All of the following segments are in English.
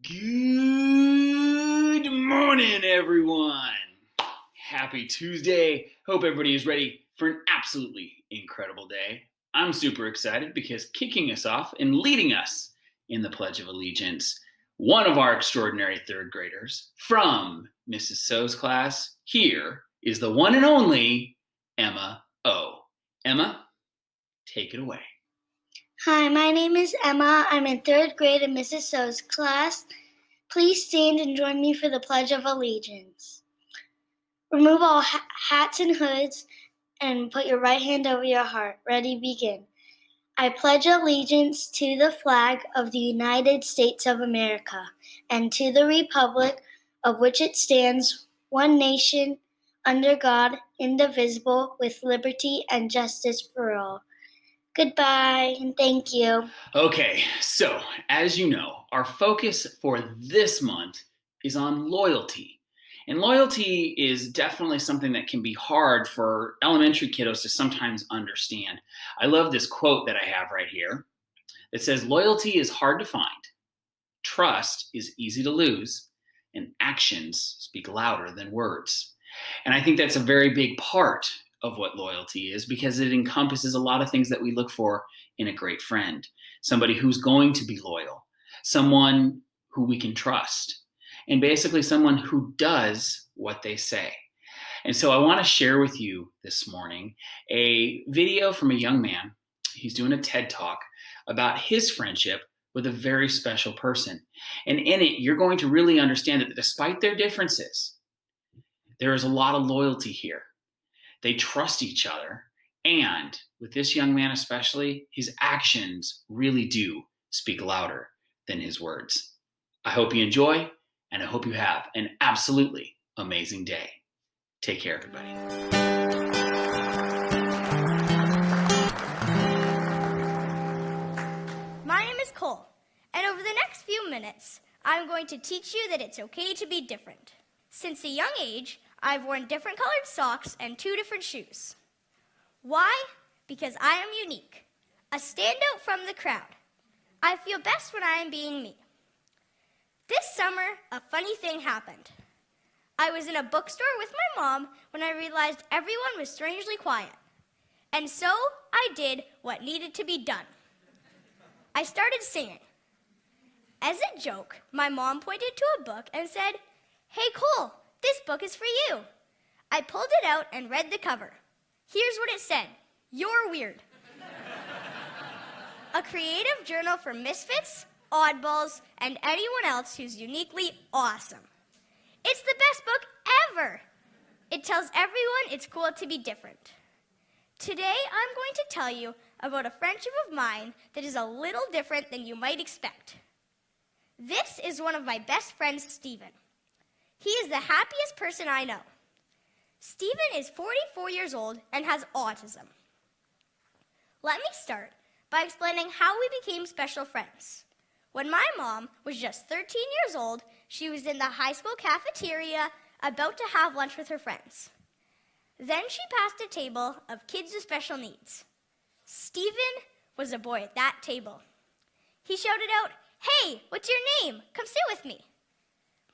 Good morning, everyone. Happy Tuesday. Hope everybody is ready for an absolutely incredible day. I'm super excited because kicking us off and leading us in the Pledge of Allegiance, one of our extraordinary third graders from Mrs. So's class, here is the one and only Emma O. Emma, take it away. Hi, my name is Emma. I'm in third grade in Mrs. So's class. Please stand and join me for the Pledge of Allegiance. Remove all hats and hoods and put your right hand over your heart. Ready, begin. I pledge allegiance to the flag of the United States of America and to the republic of which it stands, one nation, under God, indivisible, with liberty and justice for all. Goodbye, and thank you. Okay, so as you know, our focus for this month is on loyalty. And loyalty is definitely something that can be hard for elementary kiddos to sometimes understand. I love this quote that I have right here. It says, "Loyalty is hard to find, trust is easy to lose, and actions speak louder than words." And I think that's a very big part of what loyalty is because it encompasses a lot of things that we look for in a great friend. Somebody who's going to be loyal, someone who we can trust, and basically someone who does what they say. And so I want to share with you this morning a video from a young man. He's doing a TED Talk about his friendship with a very special person. And in it, you're going to really understand that despite their differences, there is a lot of loyalty here. They trust each other. And with this young man especially, his actions really do speak louder than his words. I hope you enjoy, and I hope you have an absolutely amazing day. Take care, everybody. My name is Cole, and over the next few minutes, I'm going to teach you that it's okay to be different. Since a young age, I've worn different colored socks and 2 different shoes. Why? Because I am unique, a standout from the crowd. I feel best when I am being me. This summer, a funny thing happened. I was in a bookstore with my mom when I realized everyone was strangely quiet. And so I did what needed to be done. I started singing. As a joke, my mom pointed to a book and said, "Hey, Cole, this book is for you." I pulled it out and read the cover. Here's what it said: "You're weird." A creative journal for misfits, oddballs, and anyone else who's uniquely awesome. It's the best book ever. It tells everyone it's cool to be different. Today, I'm going to tell you about a friendship of mine that is a little different than you might expect. This is one of my best friends, Stephen. He is the happiest person I know. Stephen is 44 years old and has autism. Let me start by explaining how we became special friends. When my mom was just 13 years old, she was in the high school cafeteria about to have lunch with her friends. Then she passed a table of kids with special needs. Stephen was a boy at that table. He shouted out, "Hey, what's your name? Come sit with me."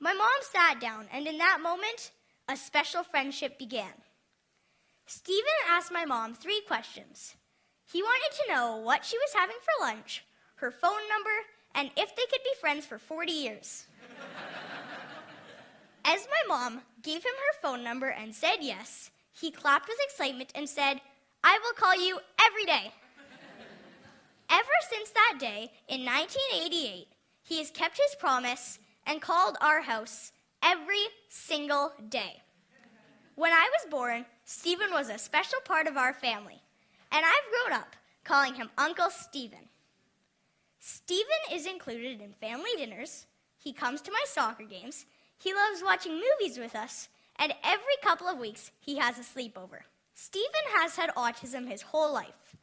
My mom sat down, and in that moment, a special friendship began. Stephen asked my mom 3 questions. He wanted to know what she was having for lunch, her phone number, and if they could be friends for 40 years. As my mom gave him her phone number and said yes, he clapped with excitement and said, "I will call you every day." Ever since that day, in 1988, he has kept his promise and called our house every single day. When I was born, Stephen was a special part of our family, and I've grown up calling him Uncle Stephen. Stephen is included in family dinners, he comes to my soccer games, he loves watching movies with us, and every couple of weeks he has a sleepover. Stephen has had autism his whole life.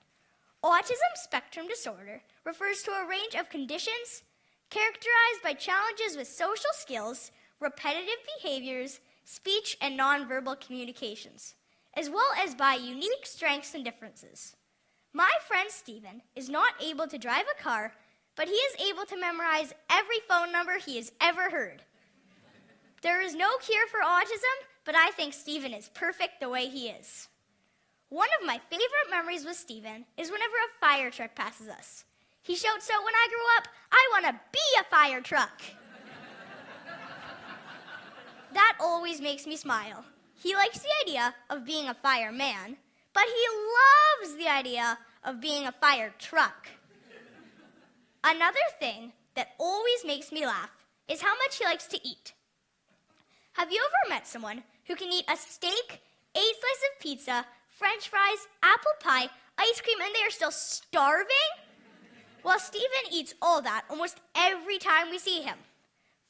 Autism spectrum disorder refers to a range of conditions characterized by challenges with social skills, repetitive behaviors, speech and nonverbal communications, as well as by unique strengths and differences. My friend Stephen is not able to drive a car but he is able to memorize every phone number he has ever heard. There is no cure for autism, but I think Stephen is perfect the way he is. One of my favorite memories with Stephen is whenever a fire truck passes us. He shouts out, "When I grow up, I want to be a fire truck." That always makes me smile. He likes the idea of being a fireman, but he loves the idea of being a fire truck. Another thing that always makes me laugh is how much he likes to eat. Have you ever met someone who can eat a steak, 8 slices of pizza, French fries, apple pie, ice cream, and they are still starving? Well, Stephen eats all that almost every time we see him.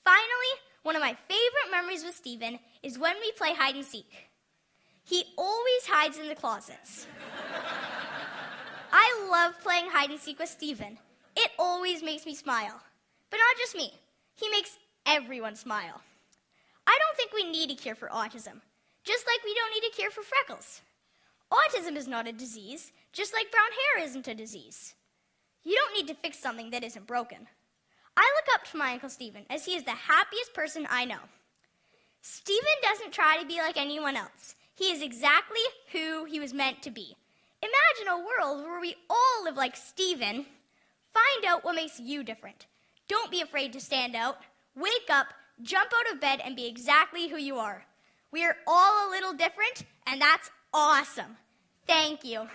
Finally, one of my favorite memories with Stephen is when we play hide and seek. He always hides in the closets. I love playing hide and seek with Stephen. It always makes me smile. But not just me. He makes everyone smile. I don't think we need a cure for autism, just like we don't need a cure for freckles. Autism is not a disease, just like brown hair isn't a disease. You don't need to fix something that isn't broken. I look up to my Uncle Stephen, as he is the happiest person I know. Stephen doesn't try to be like anyone else. He is exactly who he was meant to be. Imagine a world where we all live like Stephen. Find out what makes you different. Don't be afraid to stand out. Wake up, jump out of bed, and be exactly who you are. We are all a little different, and that's awesome. Thank you.